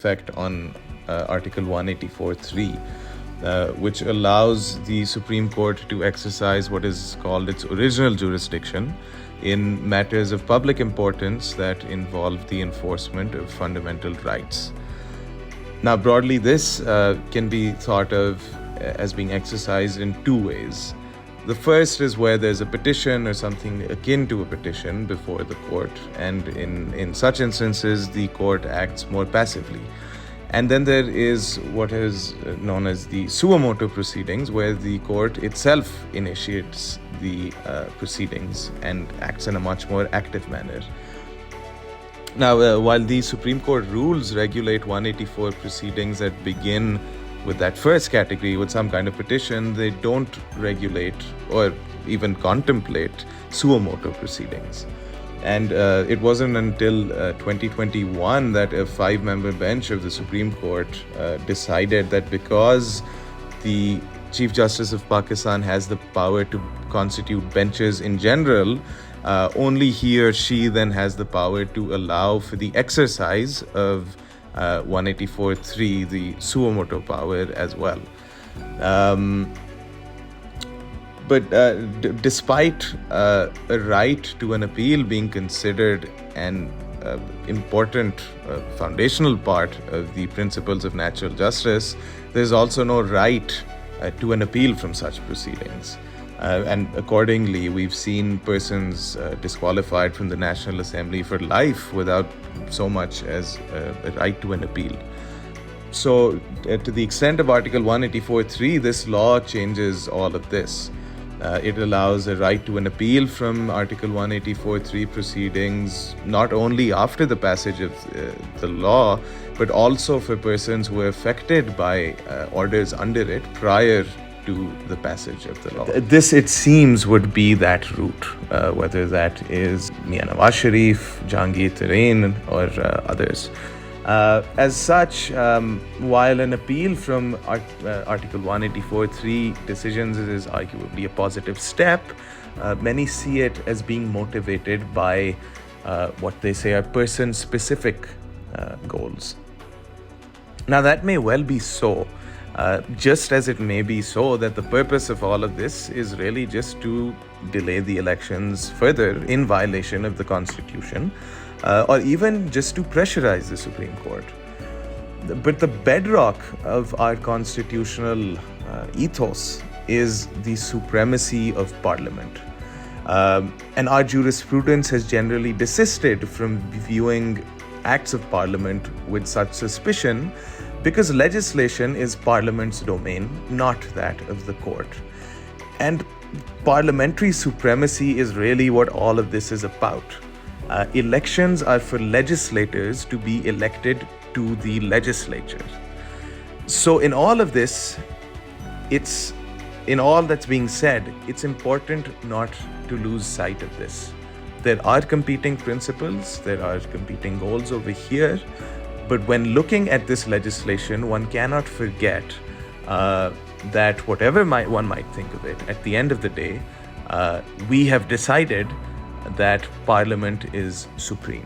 effect on Article 184.3, which allows the Supreme Court to exercise what is called its original jurisdiction in matters of public importance that involve the enforcement of fundamental rights. Now, broadly, this can be thought of as being exercised in two ways. The first is where there's a petition or something akin to a petition before the court, and in such instances, the court acts more passively. And then there is what is known as the suo motu proceedings, where the court itself initiates the proceedings and acts in a much more active manner. Now, while the Supreme Court rules regulate 184 proceedings that begin with that first category, with some kind of petition, they don't regulate or even contemplate suo motu proceedings. And it wasn't until 2021 that a 5-member bench of the Supreme Court decided that because the Chief Justice of Pakistan has the power to constitute benches in general, only he or she then has the power to allow for the exercise of 184.3, the suo motu power as well. But despite a right to an appeal being considered an important foundational part of the principles of natural justice, there's also no right to an appeal from such proceedings. And accordingly, we've seen persons disqualified from the National Assembly for life without so much as a right to an appeal. So, to the extent of Article 184.3, this law changes all of this. It allows a right to an appeal from Article 184.3 proceedings, not only after the passage of the law, but also for persons who are affected by orders under it prior to the passage of the law. This, it seems, would be that route, whether that is Mian Nawaz Sharif, Jahangir Tareen, or others. As such, while an appeal from Article 184.3 decisions is arguably a positive step, many see it as being motivated by what they say are person-specific goals. Now, that may well be so, just as it may be so that the purpose of all of this is really just to delay the elections further in violation of the Constitution, or even just to pressurize the Supreme Court. But the bedrock of our constitutional ethos is the supremacy of Parliament. And our jurisprudence has generally desisted from viewing acts of Parliament with such suspicion because legislation is Parliament's domain, not that of the court. And parliamentary supremacy is really what all of this is about. Elections are for legislators to be elected to the legislature. So in all of this, in all that's being said, it's important not to lose sight of this. There are competing principles, there are competing goals over here, but when looking at this legislation, one cannot forget that whatever one might think of it, at the end of the day, we have decided that Parliament is supreme.